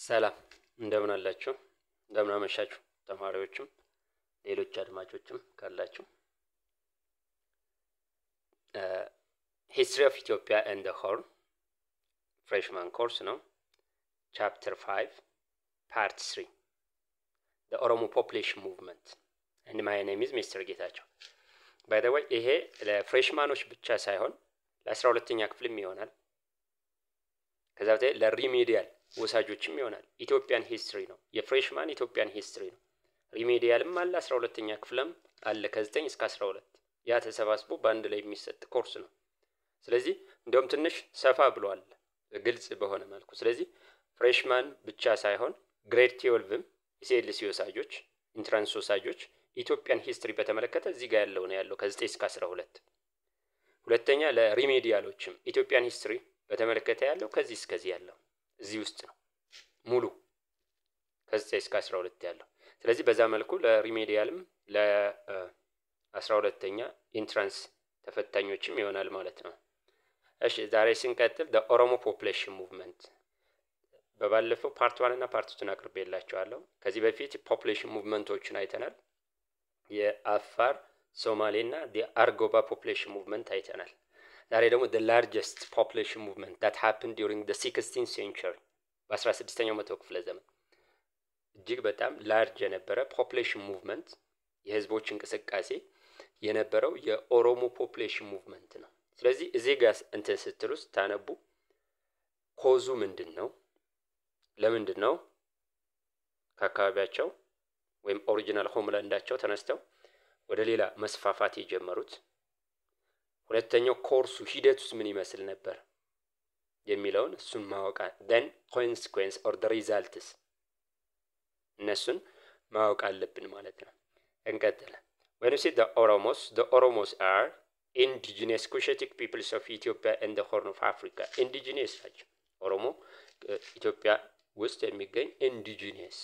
ሰላም እንደምን አላችሁ እንደምን አመሻችሁ ተማሪዎችም ሌሎች አድማጮችም ካላችሁ History of Ethiopia and the Horn freshman course ነው chapter 5 part 3 the Oromo population movement and my name is Mr. ጌታቸው by the way ይሄ ለፍሬሽማኖች ብቻ ሳይሆን ለ12ኛ ክፍልም ይሆናል ከዛ በተለይ ለሪሜዲያል ወሳጆችም ይሆናል ኢትዮጵያን ሂስትሪ ነው የፍሬሽማን ኢትዮጵያን ሂስትሪ ነው ሪሜዲያልም አለ 12ኛ ክፍልም አለ ከ9 እስከ 12 ያ ተሰባስቦ ባንድ ላይ የሚሰጥ ኮርስ ነው ስለዚህ እንደውም ትንሽ ሰፋ ብሏል ግልጽ በሆነ መልኩ ስለዚህ ፍሬሽማን ብቻ ሳይሆን ግሬድ 12ም ኢሲኤልሲ ወሳጆች ኢንትራንስ ወሳጆች ኢትዮጵያን ሂስትሪ በተመለከተ እዚህ ጋር ያለው ከ9 እስከ 12 ሁለተኛ ለሪሜዲያሎችም ኢትዮጵያን ሂስትሪ በተመለከተ ያለው ከዚህ እስከዚህ ያለው እዚህ ውስጥ ነው ሙሉ ከዚህ እስከ 12 ያለው ስለዚህ በዛ መልኩ ለሪሜዲያልም ለ12ኛ ኢንትራንስ ተፈታኞችም ይሆናል ማለት ነው እሺ ዛሬ ስንቀጥል the Oromo population movement በባለፈው ፓርት 1 እና ፓርት 2 አቅርቤላችኋለሁ ከዚህ በፊት population movementዎችን አይተናል የአፋር ሶማሌና የአርጎባ population movement አይተናል ዛሬ ደግሞ the largest population movement that happened during the 16th century በ16ኛው መቶ ክፍለ ዘመን እጅግ በጣም ላርጅ የነበረ population movement የህዝቦች እንቅስቃሴ የነበረው የኦሮሞ population movement ነው ስለዚህ እዚህ ጋር እንትን ስትሉስ ታነቡ ኮዙ ምንድነው ለምንድነው ከአካባቢያቸው ወይም ኦሪጂናል ሆምላንዳቸው ተነስተው ወደ ሌላ መስፋፋት የጀመሩት ሁለተኛው ኮርሱ ሂደቱስ ምን ይመስል ነበር የሚለውን እሱን ማወቅ then consequence or the results እነሱን ማወቅ አለብን ማለት ነው እንቀጥል when you see the Oromos are indigenous Cushitic peoples of Ethiopia and the Horn of Africa indigenous ናቸው ኦሮሞ ኢትዮጵያ ውስጥ የሚገኝ indigenous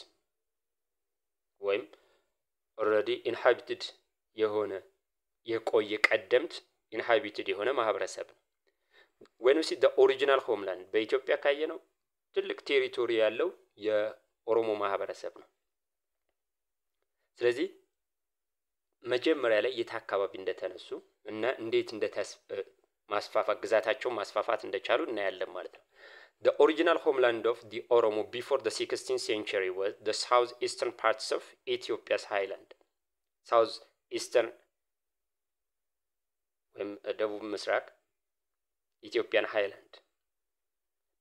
ወይም already inhabited የሆነ የቆየ ቀደምት inhabited የሆነ ማህበረሰብ when you see the original homeland በኢትዮጵያ ካየነው ትልቅ ቴሪቶሪ ያለው የኦሮሞ ማህበረሰብ ነው ስለዚህ መጀመሪያ ላይ የታካባቢ እንደተነሱ እና እንዴት ማስፋፋት ግዛታቸው ማስፋፋት እንደቻሉ እናያለን ማለት ነው The original homeland of the Oromo before the 16th century was the southeastern parts of Ethiopia's highland southeastern ወይም ደቡብ ምስራቅ ኢትዮጵያን ሃይላንድ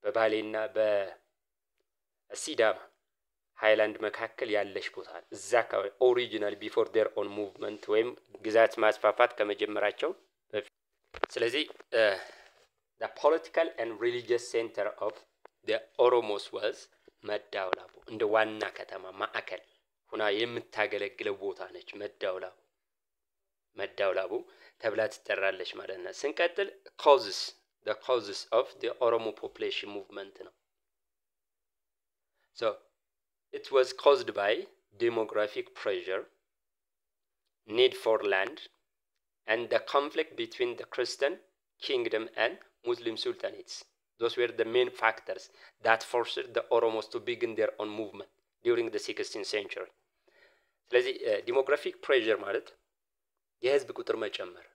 በባሌና በሲዳማ ሃይላንድ መካከል ያለሽ ቦታ እዛ አካባቢ ኦሪጂናል ቢፎር their own movement ወይም ግዛት ማስፋፋት ከመጀመራቸው ስለዚህ the political and religious center of the Oromos was መዳውላቡ እንደ ዋና ከተማ ማዕከል ሆና የምታገለግለው ቦታ ነች መዳውላቡ ተብላ ትጠራለች ማለት ነው ስንቀጥል the causes of the Oromo population movement ነው so it was caused by demographic pressure need for land and the conflict between the Christian kingdom and Muslim sultanates those were the main factors that forced the Oromos to begin their own movement during the 16th century ስለዚህ demographic pressure ማለት የህዝብ ቁጥር መጨመር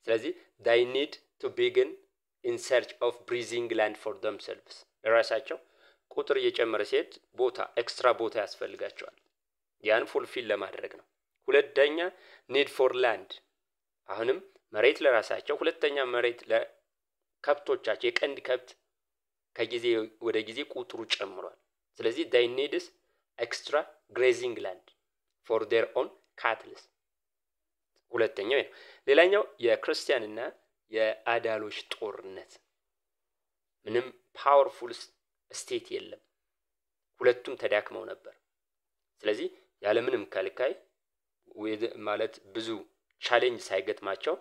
ስለዚህ they need to begin in search of breathing land for themselves ለራሳቸው ቁጥር እየጨመረ ሲሄድ ቦታ ኤክስትራ ቦታ ያስፈልጋቸዋል ያን ፉልፊል ለማድረግ ነው ሁለተኛ need for land አሁንም መሬት ለራሳቸው ሁለተኛ መሬት ለከብቶቻቸው የቀንድ ከብት ከጊዜ ወደ ጊዜ ቁጥሩ ጨምሯል ስለዚህ they need extra grazing land for their own cattle ሁለተኛው ነው ሌላኛው የክርስቲያንና የአዳሎች ጦርነት ምንም ፓወርፉል ስቴት የለም ሁለቱም ተዳክመው ነበር ስለዚህ ያለ ምንም ከልካይ ማለት ብዙ ቻሌንጅ ሳይገጥማቸው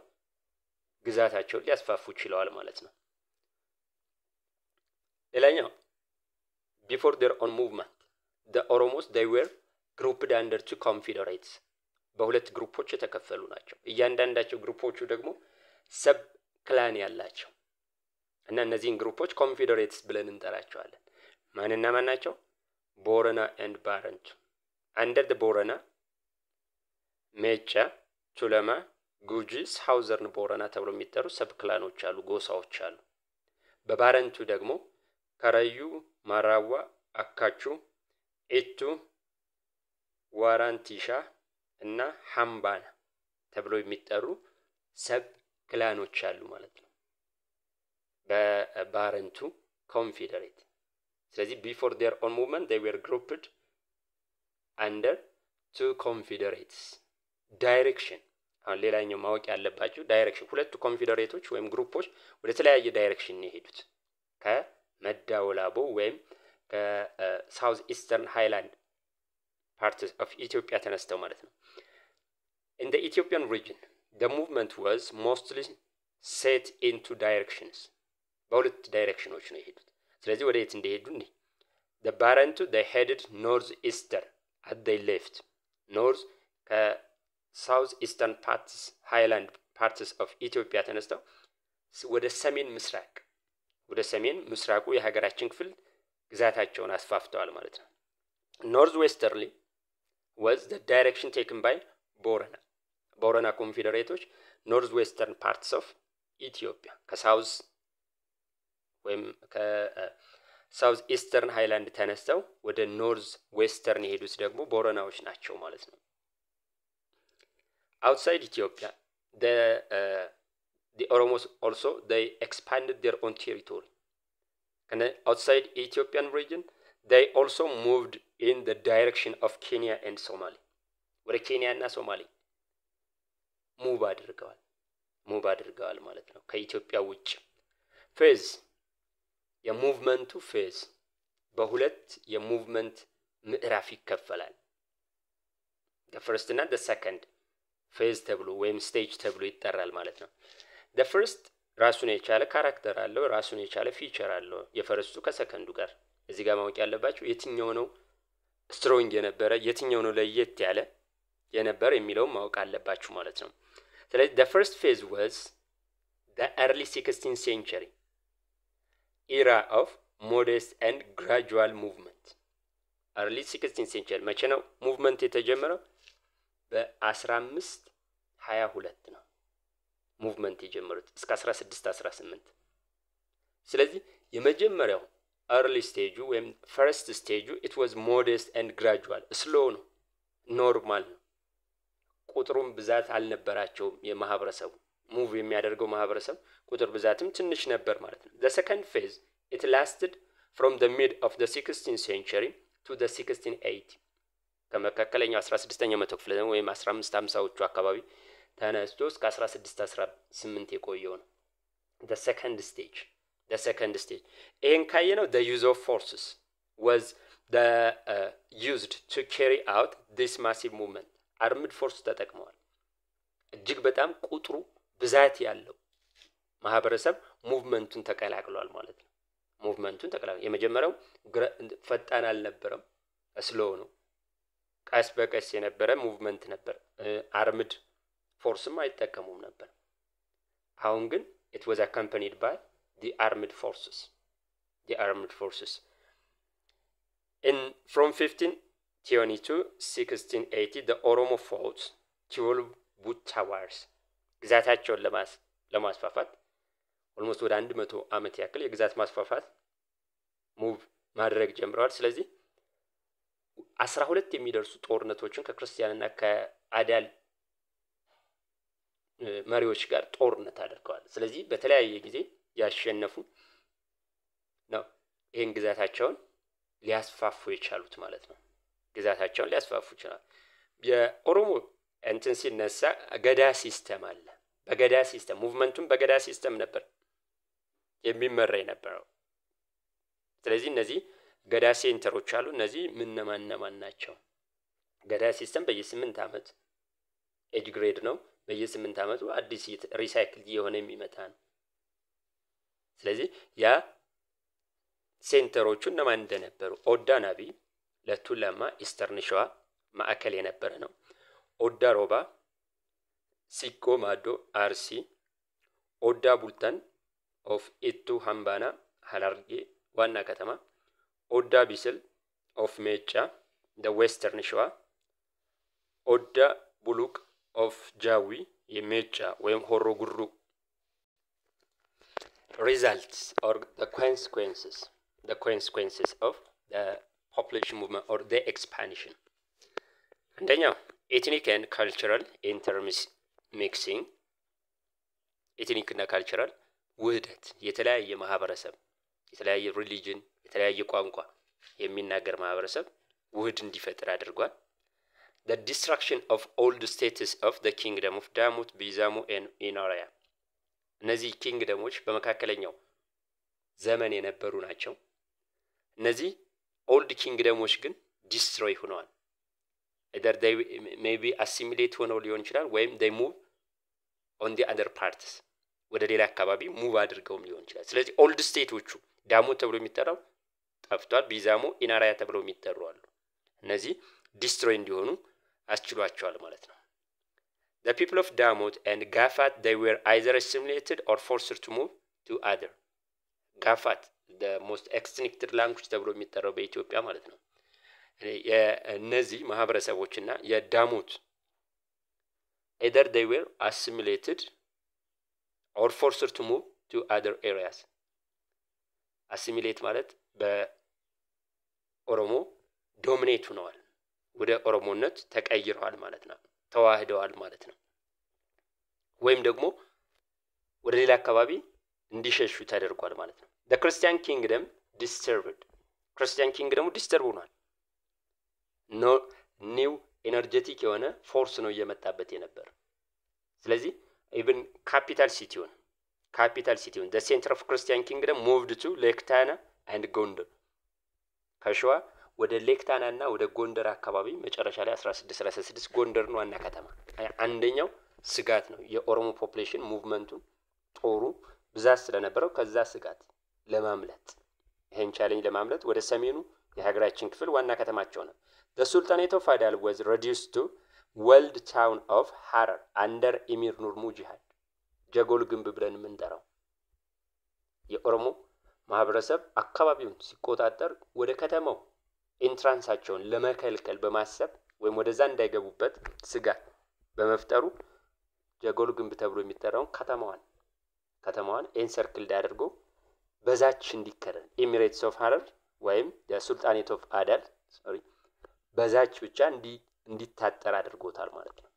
ግዛታቸውን ሊያስፋፉ ይችላል ማለት ነው ሌላኛው before their own movement the Oromos they were grouped under two confederates በሁለት ግሩፖች የተከፈሉ ናቸው እያንዳንዳቸው ግሩፖቹ ደግሞ ሰብ ክላን ያላቸው እና እነዚህን ግሩፖች ኮንፌደሬትስ ብለን እንጠራቸዋለን ማንና ማን ናቸው? ቦረና and ባረንቱ። under the ቦረና ሜጫ፣ ቱለማ፣ ጉጂ፣ ሳውዘርን ቦረና ተብሎ የሚጠሩ ሰብ ክላኖች አሉ፣ ጎሳዎች አሉ። በባረንቱ ደግሞ ከረዩ፣ ማራዋ፣ አካቹ፣ ኤቱ፣ ዋራንቲሻ እና ሃምባና ተብሎ የሚጠሩ ሰብ ክላኖች አሉ ማለት ነው በባረንቱ ኮንፌዴሬት። ስለዚህ before their own movement they were grouped under two confederates direction። አሁን ሌላኛው ማወቅ ያለባችሁ ዳይሬክሽን፣ ሁለቱ ኮንፌዴሬቶች ወይም ግሩፖች ወደ ተለያየ ዳይሬክሽን ነው የሄዱት ከመዳወላቦ ወይም ከሳውዝ ኢስተርን ሃይላንድ parts of Ethiopia ተነስተው ማለት ነው። In the Ethiopian region the movement was mostly set into directions። በሁለት ዳይሬክሽኖች ነው የሄዱት። ስለዚህ ወደ የት እንደሄዱ እንዴ? the Barantu they headed northeastern as they left north ከሳውዝ ኢስተርን parts highland parts of Ethiopia ተነስተው ወደ ሰሜን ምስራቅ ወደ ሰሜን ምስራቁ የሀገራችን ክፍል ግዛታቸውን አስፋፍተዋል ማለት ነው። northwesterly was the direction taken by ቦረና። ቦረና ኮንፌዴሬቶች northwestern parts of Ethiopia ከሳውዝ ወይም ከሳውዝ ኢስተርን ሃይላንድ ተነስተው ወደ ኖርዝ ዌስተርን የሄዱት ደግሞ ቦረናዎች ናቸው ማለት ነው። outside Ethiopia the Oromos also they expanded their own territory. And outside Ethiopian region they also moved in the direction of Kenya and Somalia። ወደ ኬንያ እና ሶማሌ ሙቭ አድርገዋል ማለት ነው ከኢትዮጵያ ውጭ። ፌዝ የሙቭመንቱ ፌዝ በሁለት የሙቭመንት ምዕራፍ ይከፈላል። the first እና the second ፌዝ ተብሎ ወይም ስቴጅ ተብሎ ይጠራል ማለት ነው። the first ራሱን የቻለ ካራክተር አለው፣ ራሱን የቻለ ፊቸር አለው የፈርስቱ ከሰከንዱ ጋር። እዚህ ጋር ማወቅ ያለባችሁ የትኛው ነው ስትሮንግ የነበረ የትኛው ነው ለየት ያለ የነበረ የሚለው ማወቅ አለባችሁ ማለት ነው። ስለዚህ the first phase was the early 16th century era of modest and gradual movement። early 16th century መቼ ነው ሙቭመንት የተጀመረው? በ1522 ነው ሙቭመንት የጀመሩት እስከ 1618። ስለዚህ የመጀመሪያው early stage ወይም first stage it was modest and gradual slow ነው ኖርማል ነው። ቁጥሩም ብዛት አልነበራቸውም የማህበረሰቡ ሙቭ የሚያደርገው ማህበረሰብ ቁጥር ብዛትም ትንሽ ነበር ማለት ነው። the second phase it lasted from the mid of the 16th century to the 1680 ከመካከለኛው 16ኛው መቶ ክፍለ ዘመን ወይም 1550ዎቹ አካባቢ ተነስቶ እስከ 1618 የቆየው ነው the second stage። ይሄን ካየነው the use of forces was the used to carry out this massive movement። አርምድ ፎርስ ተጠቅመዋል። እጅግ በጣም ቁጥሩ ብዛት ያለው ማህበረሰብ ሙቭመንቱን ተቀላቅሏል ማለት ነው። የመጀመሪያው ፈጣን አልነበረም፣ ስሎው ነው፣ ቀስ በቀስ የነበረ ሙቭመንት ነበር። አርምድ ፎርስም አይጠቀሙም ነበር። አሁን ግን it was accompanied by the armed forces. In from 1520 to 1680 the Oromo fought 12 Butta wars። ግዛታቸውን ለማስፋፋት ኦልሞስት ወደ 100 ዓመት ያክል የግዛት ማስፋፋት ሙቭ ማድረግ ጀምረዋል። ስለዚህ 12 የሚደርሱ ጦርነቶችን ከክርስቲያንና ከአዳል መሪዎች ጋር ጦርነት አድርገዋል። ስለዚህ በተለያየ ጊዜ ያሸነፉ ነው ይሄን ግዛታቸውን ሊያስፋፉ የቻሉት ማለት ነው። ግዛታቸውን ሊያስፋፉ ይችላል። የኦሮሞ እንትን ሲነሳ ገዳ ሲስተም አለ። በገዳ ሲስተም ሙቭመንቱን በገዳ ሲስተም ነበር የሚመራ የነበረው። ስለዚህ እነዚህ ገዳ ሴንተሮች አሉ። እነዚህ ማን ናቸው? ገዳ ሲስተም በየ8 ዓመት ኤጅ ግሬድ ነው። በየ8 ዓመቱ አዲስ ሪሳይክል የሆነ የሚመጣ ነው። ስለዚህ ያ ሴንተሮቹ እነማን እንደነበሩ ኦዳ ናቢ ለቱለማ ኢስተርን ሸዋ ማዕከል የነበረ ነው። ኦዳ ሮባ፣ ሲቆ ማዶ አርሲ፣ ኦዳ ቡልታን ኦፍ ኢቱ ሃምባና ሐራርጌ ዋና ከተማ፣ ኦዳ ቢስል ኦፍ ሜጫ the western ሸዋ ኦዳ ቡሉቅ ኦፍ ጃዊ የሜጫ ወይም ሆሮ ጉሩ results or the consequences of the population movement or the expansion አንደኛው ethnic and cultural intermixing ethnic እና cultural ውህደት የተለያየ ማህበረሰብ የተለያየ religion የተለያየ ቋንቋ የሚናገር ማህበረሰብ ውህድ እንዲፈጠር አድርጓል the destruction of old states of the kingdom of ዳሞት ቢዛሞ and ኢናሪያ እነዚህ ኪንግደሞች በመካከለኛው ዘመን የነበሩ ናቸው እነዚህ ኦልድ ኪንግደሞች ግን ዲስትሮይ ሆነዋል either they may be assimilate ሆነው ሊሆን ይችላል ወይም they move on the other parts ወደ ሌላ አካባቢ ሙቭ አድርገውም ሊሆን ይችላል ስለዚህ ኦልድ ስቴቶቹ ዳሞት ተብሎ የሚጠራው ጠፍቷል ቢዛሞ ኢናሪያ ተብሎ የሚጠሩ አሉ እነዚህ ዲስትሮይ እንዲሆኑ አስችሏቸዋል ማለት ነው The people of Damot and Gafat, they were either assimilated or forced to move to other. Gafat, the most extinct language ተብሎ የሚጠራው በኢትዮጵያ ማለት ነው የነዚህ ማህበረሰቦችና የዳሞት either they were assimilated or forced to move to other areas. assimilate ማለት በኦሮሞ ዶሚኔት ሆነዋል ወደ ኦሮሞነት ተቀይረዋል ማለት ነው ተዋህደዋል ማለት ነው ወይም ደግሞ ወደ ሌላ አካባቢ እንዲሸሹ ተደርጓል ማለት ነው the Christian kingdom disturbed Christian kingdom disturb ሆኗል no new energetic የሆነ ፎርስ ነው እየመጣበት የነበር ስለዚህ even capital city the center of Christian kingdom moved to Lektana and Gondar ከሸዋ ወደ ሌክታናና ወደ ጎንደር አካባቢ መጨረሻ ላይ 16 ጎንደር ነው ዋና ከተማ አንደኛው ስጋት ነው የኦሮሞ ፖፑሌሽን ሙቭመንቱን ጦሩ ብዛት ስለነበረው ከዛ ስጋት ለማምለጥ ይሄን ቻሌንጅ ለማምለጥ ወደ ሰሜኑ የሀገራችን ክፍል ዋና ከተማቸው ነው the sultanate of Adal was reduced to walled town of Harar under Emir Nur Mujahid ጀጎል ግንብ ብለን የምንጠራው የኦሮሞ ማህበረሰብ አካባቢውን ሲቆጣጠር ወደ ከተማው ኢንትራንሳቸውን ለመከልከል በማሰብ ወይም ወደዛ እንዳይገቡበት ስጋት በመፍጠሩ ጀጎል ግንብ ተብሎ የሚጠራው ከተማዋን ኤንሰርክል አድርጎ በዛች እንዲከረን ኤሚሬትስ ኦፍ ሀረር ወይም የሱልጣኔት ኦፍ አዳል በዛች ብቻ እንዲታጠር አድርጎታል ማለት ነው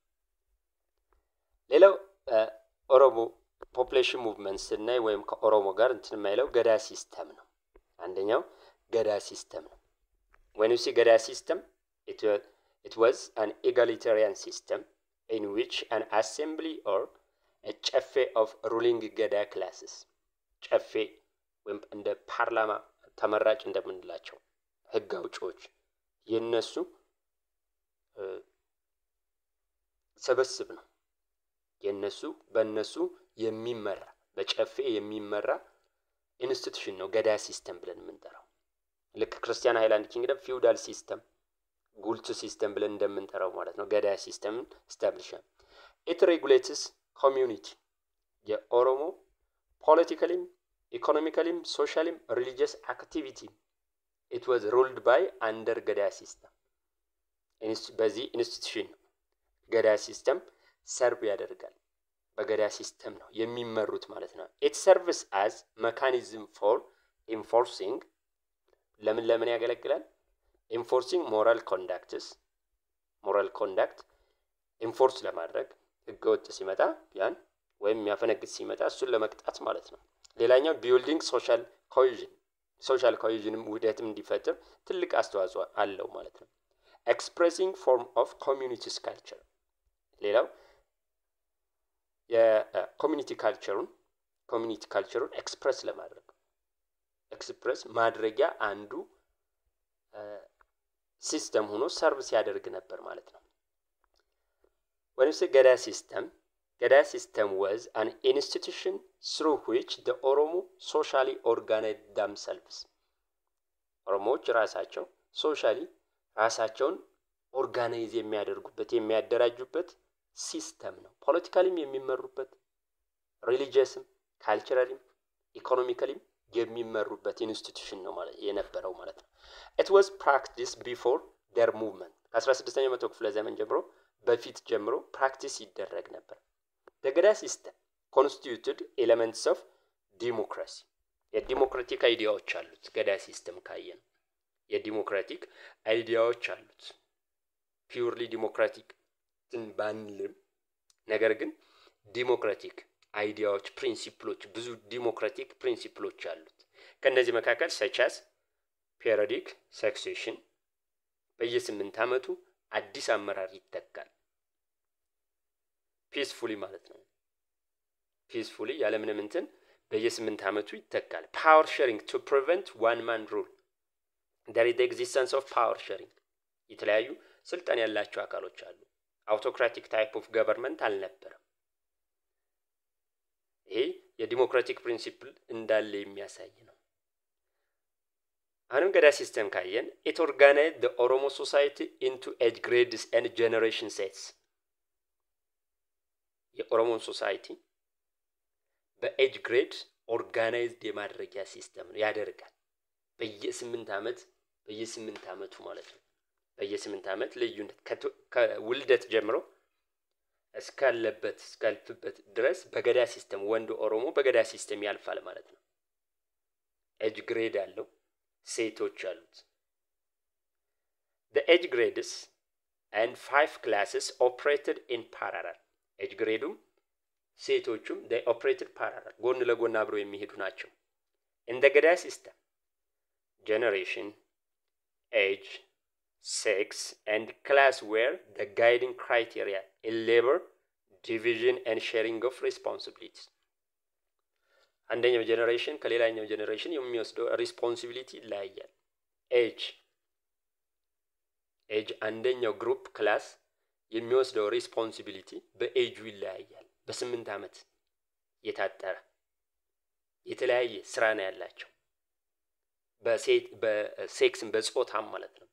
ሌላው ኦሮሞ ፖፑሌሽን ሙቭመንት ስናይ ወይም ከኦሮሞ ጋር እንትን የማይለው ገዳ ሲስተም ነው አንደኛው ገዳ ሲስተም ነው when you see gada system it was an egalitarian system in which an assembly or a cheffe of ruling gada classes cheffe ወይም እንደ ፓርላማ ተመራጭ እንደምንላቸው ህግ አውጪዎች የነሱ ሰበስብ ነው የነሱ በነሱ የሚመራ በጨፌ የሚመራ ኢንስቲትዩሽን ነው ገዳ ሲስተም ብለን የምንጠራው ልክ ክርስቲያን ሃይላንድ ኪንግደም ፊውዳል ሲስተም ጉልት ሲስተም ብለን እንደምንጠራው ማለት ነው ገዳ ሲስተም ስታብሊሽን it regulates community የኦሮሞ politically economically socially religious activity it was ruled by under ገዳ ሲስተም በዚህ ኢንስቲትዩሽን ገዳ ሲስተም ሰርቭ ያደርጋል በገዳ ሲስተም ነው የሚመሩት ማለት ነው it serves as mechanism for enforcing ለምን ያገለግላል enforcing moral conduct enforce ለማድረግ ህገወጥ ሲመጣ ያን ወይም ያፈነግጥ ሲመጣ እሱን ለመቅጣት ማለት ነው ሌላኛው building social cohesion ውህደትም እንዲፈጠር ትልቅ አስተዋጽኦ አለው ማለት ነው expressing form of community's culture ሌላው የኮሚኒቲ ካልቸሩን ኤክስፕረስ ማድረጊያ አንዱ ሲስተም ሆኖ ሰርቪስ ያደርግ ነበር ማለት ነው when you say Gada system was an institution through which the Oromo socially organized themselves ኦሮሞዎች ራሳቸው ሶሻሊ ራሳቸውን ኦርጋናይዝ የሚያደራጁበት ሲስተም ነው ፖለቲካሊም የሚመሩበት ሪሊጂየስም ካልቸራሊም ኢኮኖሚካሊም የሚመሩበት ኢንስቲትዩሽን ነው ማለት የነበረው ማለት ነው። it was practiced before their movement ከ16ኛው መቶ ክፍለ ዘመን ጀምሮ በፊት ጀምሮ ፕራክቲስ ይደረግ ነበር። the Gada system constituted elements of democracy የዲሞክራቲክ አይዲያዎች አሉት። ገዳ ሲስተም ካየን የዲሞክራቲክ አይዲያዎች አሉት። ፒውርሊ ዲሞክራቲክ ባንልም ነገር ግን ዲሞክራቲክ አይዲያዎች ፕሪንሲፕሎች ብዙ ዲሞክራቲክ ፕሪንሲፕሎች አሉት። ከነዚህ መካከል such as periodic succession በየ8 ዓመቱ አዲስ አመራር ይተካል። peacefully ማለት ነው። peacefully ያለምንም እንትን በየ8 ዓመቱ ይተካል። power sharing to prevent one man rule there is the existence of power sharing የተለያዩ ስልጣን ያላቸው አካሎች አሉ። autocratic type of government አልነበረም። ይሄ የዲሞክራቲክ ፕሪንሲፕል እንዳለ የሚያሳይ ነው። አሁንም ገዳ ሲስተም ካየን it organized the Oromo society into age grades and generation sets የኦሮሞ ሶሳይቲ በኤጅ ግሬድ ኦርጋናይዝድ የማድረጊያ ሲስተም ነው ያደርጋል። በየ8 ዓመቱ ማለት ነው። በየ8 ዓመት ልዩነት ከውልደት ጀምሮ እስካልፍበት ድረስ በገዳ ሲስተም ወንድ ኦሮሞ በገዳ ሲስተም ያልፋል ማለት ነው። ኤጅ ግሬድ አለው፣ ሴቶች አሉት። the age grades and 5 classes operated in parallel ኤጅ ግሬዱም ሴቶቹም they operated parallel ጎን ለጎን አብረው የሚሄዱ ናቸው። in the Gada system generation, age, sex and class were the guiding criteria in labor division and sharing of responsibilities አንደኛው ጀነሬሽን ከሌላኛው ጀነሬሽን የሚወስደው ሪስፖንሲቢሊቲ ይለያያል። ኤጅ አንደኛው ግሩፕ ክላስ የሚወስደው ሪስፖንሲቢሊቲ በኤጁ ይለያያል። በ8 ዓመት የታጠረ የተለያየ ስራ ነው ያላቸው በሴክስም በጾታም ማለት ነው።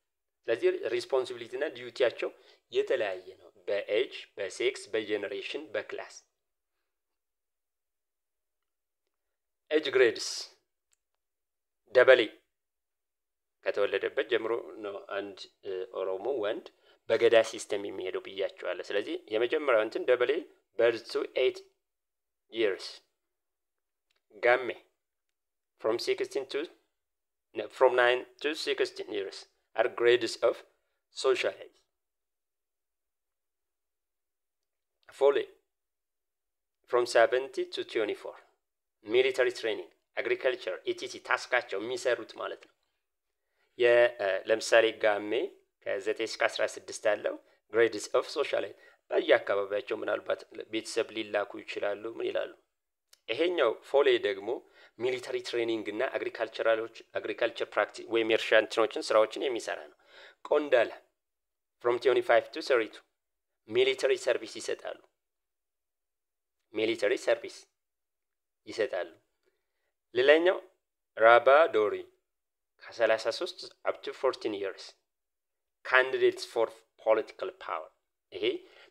ስለዚህ ሪስፖንሲቢሊቲ እና ዲዩቲያቸው የተለያየ ነው በኤጅ በሴክስ በጀነሬሽን በክላስ። ኤጅ ግሬድስ ደበሌ ከተወለደበት ጀምሮ ነው አንድ ኦሮሞ ወንድ በገዳ ሲስተም የሚሄደው ብያቸዋለሁ። ስለዚህ የመጀመሪያው እንትን ደበሌ birth to 8 years ጋሜ from 9 to 16 years are grades of social life. Foley from 70 to 24 military training agriculture etc ታስካቸው የሚሰሩት ማለት ነው። ለምሳሌ ጋሜ ከ9 እስከ 16 ያለው grades of social life በየአካባቢያቸው ምናልባት ቤተሰብ ሊላኩ ይችላሉ ምን ይላሉ። ይሄኛው ፎሌ ደግሞ ሚሊተሪ ትሬኒንግ እና አግሪካልቸር ፕራክቲስ ወይም የእርሻ እንትኖችን ስራዎችን የሚሰራ ነው። ቆንዳላ from 25 to 32 ሚሊተሪ ሰርቪስ ይሰጣሉ። ሌላኛው ራባ ዶሪ ከ33 up to 14 years candidates for political power ይሄ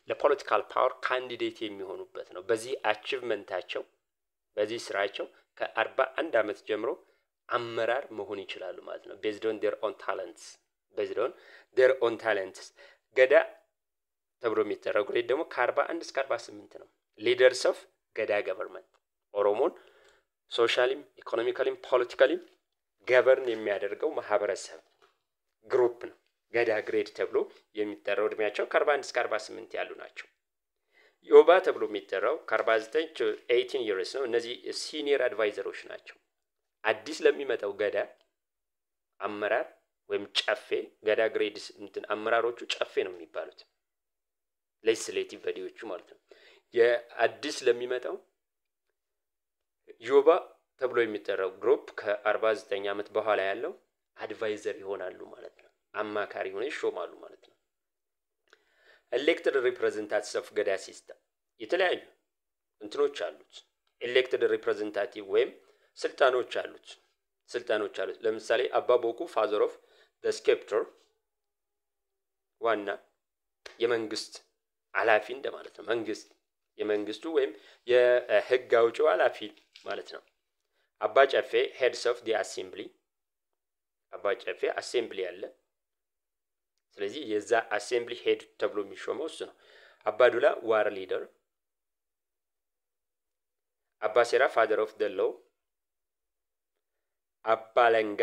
ለፖለቲካል ፓወር ካንዲዴት የሚሆኑበት ነው። በዚህ አቺቭመንታቸው በዚህ ስራቸው ከ41 ዓመት ጀምሮ አመራር መሆን ይችላሉ ማለት ነው። based on their own talents ገዳ ተብሎ የሚጠራው ግሬድ ደግሞ ከ41 እስከ 48 ነው። ሊደርስ ኦፍ ገዳ ገቨርንመንት ኦሮሞን ሶሻሊም ኢኮኖሚካሊም ፖለቲካሊም ገቨርን የሚያደርገው ማህበረሰብ ግሩፕ ነው። ገዳ ግሬድ ተብሎ የሚጠራው እድሜያቸው ከ41 እስከ 48 ያሉ ናቸው። ዮባ ተብሎ የሚጠራው ከ49 to 18 years ነው። እነዚህ ሲኒየር አድቫይዘሮች ናቸው። አዲስ ለሚመጣው ገዳ አመራር ወይም ጨፌ ገዳ ግሬድስ እንትን አመራሮቹ ጨፌ ነው የሚባሉት ሌጅስሌቲቭ ቦዲዎቹ ማለት ነው። የአዲስ ለሚመጣው ዮባ ተብሎ የሚጠራው ግሩፕ ከ49 ዓመት በኋላ ያለው አድቫይዘር ይሆናሉ ማለት ነው። አማካሪ ሆነው ይሾማሉ ማለት ነው። ኤሌክትድ ሪፕሬዘንታቲቭስ ኦፍ ገዳ ሲስተም የተለያዩ እንትኖች አሉት። ኤሌክትድ ሪፕሬዘንታቲቭ ወይም ስልጣኖች አሉት። ለምሳሌ አባቦኩ ፋዘር ኦፍ ዘ ስኬፕተር ዋና የመንግስት ኃላፊ እንደማለት ነው። የመንግስቱ ወይም የህግ አውጪው ኃላፊ ማለት ነው። አባ ጨፌ heads of the assembly አባ ጨፌ assembly አለ ስለዚህ የዛ assembly head ተብሎ የሚሾመው እሱ ነው አባ ዱላ war leader አባ ሴራ father of the law አባ ለንጋ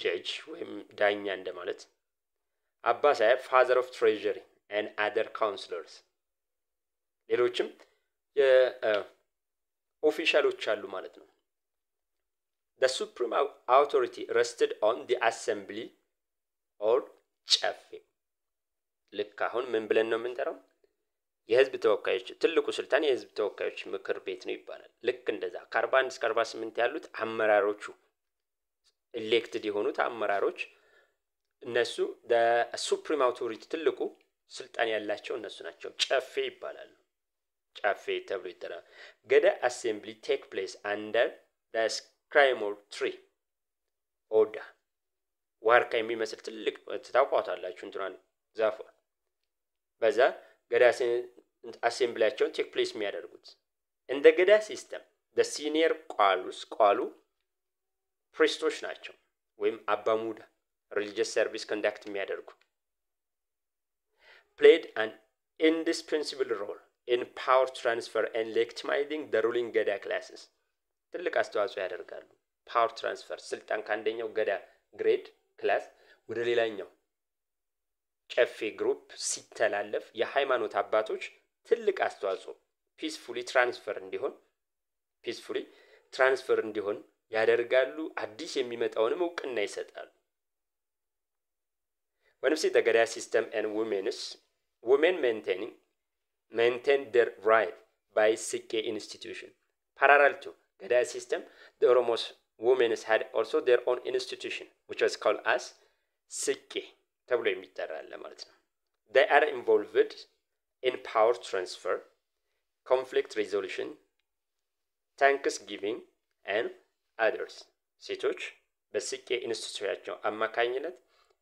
judge ወይም ዳኛ እንደማለት አባ ሳይብ father of treasury and other councillors ሌሎችም የኦፊሻሎች አሉ ማለት ነው The supreme authority rested on the assembly or ጨፌ ልክ አሁን ምን ብለን ነው የምንጠራው የህዝብ ተወካዮች ትልቁ ስልጣን የህዝብ ተወካዮች ምክር ቤት ነው ይባላል ልክ እንደዛ ከ41 እስከ 48 ያሉት አመራሮቹ elected የሆኑት አመራሮች እነሱ the supreme authority ትልቁ ስልጣን ያላቸው እነሱ ናቸው ጨፌ ይባላሉ ጨፌ ተብሎ ይጠራል ገዳ assembly take place under the scrimmage tree ኦዳ ዋርካ የሚመስል ትልቅ ታውቋታላችሁ እንትራን ዛፍ በዛ ገዳ assemblyያቸውን take place የሚያደርጉት እንደ ገዳ ሲስተም the senior ቋሉ ፕሪስቶች ናቸው ወይም አባሙዳ religious service conduct የሚያደርጉ played an indispensable role in power transfer and legitimizing the ruling gada classes ትልቅ አስተዋጽኦ ያደርጋሉ power transfer ስልጣን ካንደኛው ገዳ ግሬድ ክላስ ወደ ሌላኛው ጨፌ ግሩፕ ሲተላለፍ የሃይማኖት አባቶች ትልቅ አስተዋጽኦ peacefully transfer እንዲሆን ያደርጋሉ አዲስ የሚመጣውንም እውቅና ይሰጣሉ When we see the Gada system and women maintain their right by Sikke institution. Parallel to Gada system, the Oromos women had also their own institution, which was called as Sikke. They are involved in power transfer, conflict resolution, thanksgiving, and others. ሴቶች በሲኬ ኢንስቲትዩሽን አማካኝነት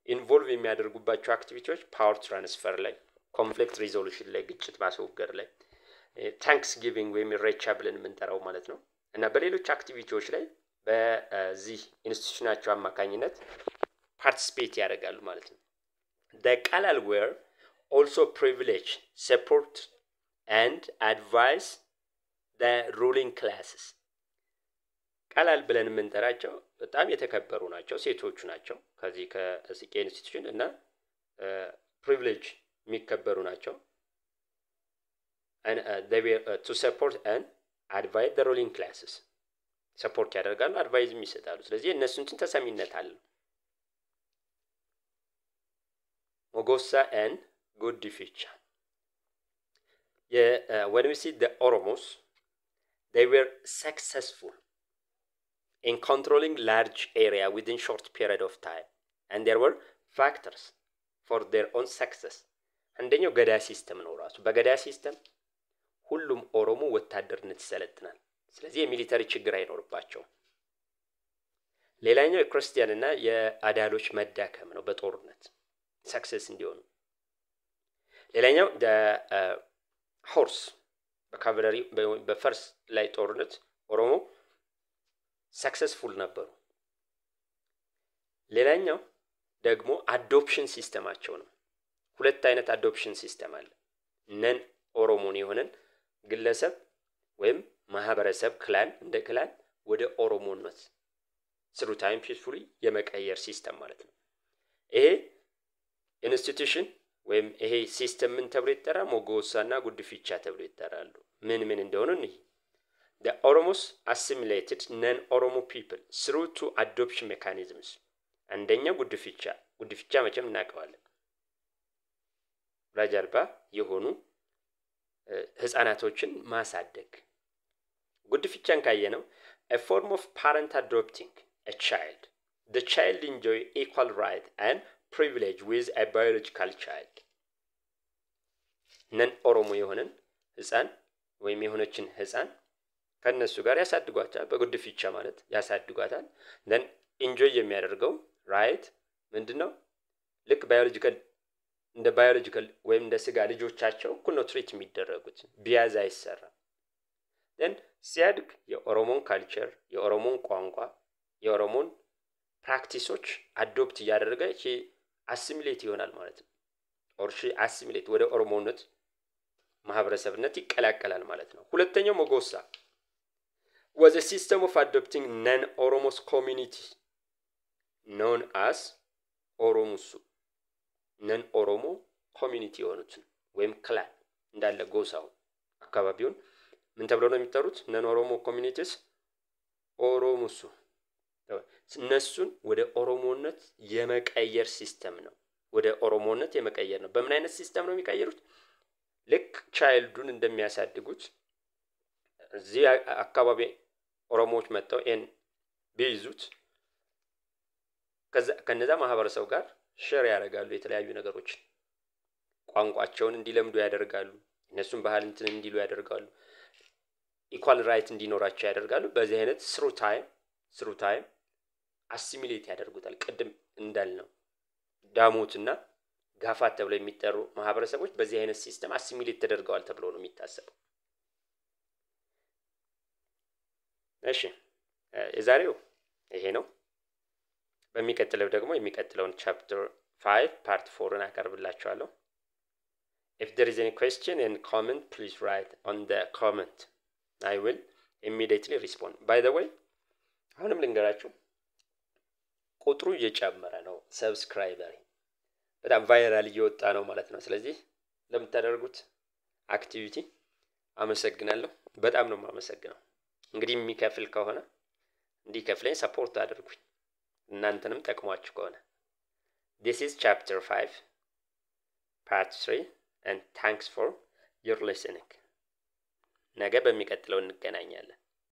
ኢንቮልቭ የሚያደርጉባቸው አክቲቪቲዎች ፓወር ትራንስፈር ላይ ኮንፍሊክት ሪዞሉሽን ላይ ግጭት ማስወገድ ላይ ታንክስ ጊቪንግ ወይም ኢሬቻ ብለን የምንጠራው ማለት ነው እና በሌሎች አክቲቪቲዎች ላይ በዚህ ኢንስቲትዩሽናቸው አማካኝነት ፓርቲሲፔት ያደርጋሉ ማለት ነው The Kalal were also privileged support and advise the ruling classes ቃላል ብለን የምንጠራቸው በጣም የተከበሩ ናቸው ሴቶቹ ናቸው ከዚህ ከሲኬ ኢንስቲትዩሽን እና ፕሪቪሌጅ የሚከበሩ ናቸው and they were to support and advise the ruling classes support ያደርጋሉ advise ይሰጣሉ ስለዚህ እነሱን ተሰሚነት አለ ሞጎሳ and ጉዲፊቻ when we see the Oromos they were successful in controlling large area within short period of time and there were factors for their own success አንደኛው ገዳ ሲስተም ነው ራሱ በገዳ ሲስተም ሁሉም ኦሮሞ ወታደርነት ይሰለጥናል ስለዚህ የሚሊተሪ ችግር አይኖርባቸው ሌላኛው የክርስቲያንና የአዳሎች መዳከም ነው በጦርነት ሰክሰስ እንዲሆኑ ሌላኛው ሆርስ በካቫለሪ በፈርስ ላይ ጦርነት ኦሮሞ successful ነበሩ ሌላኛው ደግሞ አዶፕሽን ሲስተማቸው ነው ሁለት አይነት አዶፕሽን ሲስተም አለ ነን ኦሮሞን የሆነን ግለሰብ ወይም ማህበረሰብ ክላን እንደ ክላን ወደ ኦሮሞነት through time peacefully የመቀየር ሲስተም ማለት ነው ይሄ ኢንስቲትዩሽን ወይም ይሄ ሲስተም ምን ተብሎ ይጠራል ሞጎሳና ጉድፊቻ ተብሎ ይጠራሉ ምን እንደሆነ ነው The Oromos assimilated non-Oromo people through two adoption mechanisms. አንደኛው ጉድፊቻ መቼም እናቀዋለን ራጀርባ የሆኑ ህፃናቶችን ማሳደግ ጉድፊቻን ካየነው a form of parent adopting a child. The child enjoy equal right and privilege with a biological child. non-Oromo የሆነን ህፃን ወይም የሆነችን ህፃን ከነሱ ጋር ያሳድጓታል በጉድፊቻ ማለት ያሳድጓታል then enjoy የሚያደርገው right ምንድነው ልክ ባዮሎጂካል ወይም እንደ ስጋ ልጆቻቸው እኩል ነው ትሪት የሚደረጉት ቢያዝ አይሰራ then ሲያድግ የኦሮሞን ካልቸር የኦሮሞን ቋንቋ የኦሮሞን ፕራክቲሶች አዶፕት እያደረገ አሲሚሌት ይሆናል ማለት ነው ኦር አሲሚሌት ወደ ኦሮሞነት ማህበረሰብነት ይቀላቀላል ማለት ነው ሁለተኛው ሞጎሳ was a system of adopting non-Oromos community known as Oromusu non-Oromo community የሆኑትን ወይም ክላን እንዳለ ጎሳው አካባቢውን ምን ተብሎ ነው የሚጠሩት non-Oromo communities ኦሮሙሱ እነሱን ወደ ኦሮሞነት የመቀየር ሲስተም ነው ወደ ኦሮሞነት የመቀየር ነው በምን አይነት ሲስተም ነው የሚቀየሩት ልክ ቻይልዱን እንደሚያሳድጉት እዚህ አካባቢ ኦሮሞዎች መጥተው ቢይዙት ከነዛ ማህበረሰብ ጋር ሼር ያደርጋሉ የተለያዩ ነገሮች ቋንቋቸውን እንዲለምዱ ያደርጋሉ እነሱን ባህል እንዲሉ ያደርጋሉ ኢኳል ራይት እንዲኖራቸው ያደርጋሉ በዚህ አይነት ስሩ ታይም አሲሚሌት ያደርጉታል ቅድም እንዳልነው ዳሞትና ጋፋት ተብለው የሚጠሩ ማህበረሰቦች በዚህ አይነት ሲስተም አሲሚሌት ተደርገዋል ተብሎ ነው የሚታሰበው እሺ የዛሬው ይሄ ነው በሚቀጥለው ደግሞ የሚቀጥለውን ቻፕተር 5 part 4 አቀርብላችኋለሁ if there is any question and comment please write on the comment I will immediately respond by the way አሁንም ልንገራችሁ ቁጥሩ እየጨመረ ነው ሰብስክራይበር በጣም ቫይራል እየወጣ ነው ማለት ነው ስለዚህ ለምታደርጉት አክቲቪቲ አመሰግናለሁ በጣም ነው የማመሰግነው እንግዲህ የሚከፍል ከሆነ እንዲከፍለኝ ሰፖርት አድርጉኝ እናንተንም ጠቅሟችሁ ከሆነ this is chapter 5 part 3 and thanks for your listening ነገ በሚቀጥለው እንገናኛለን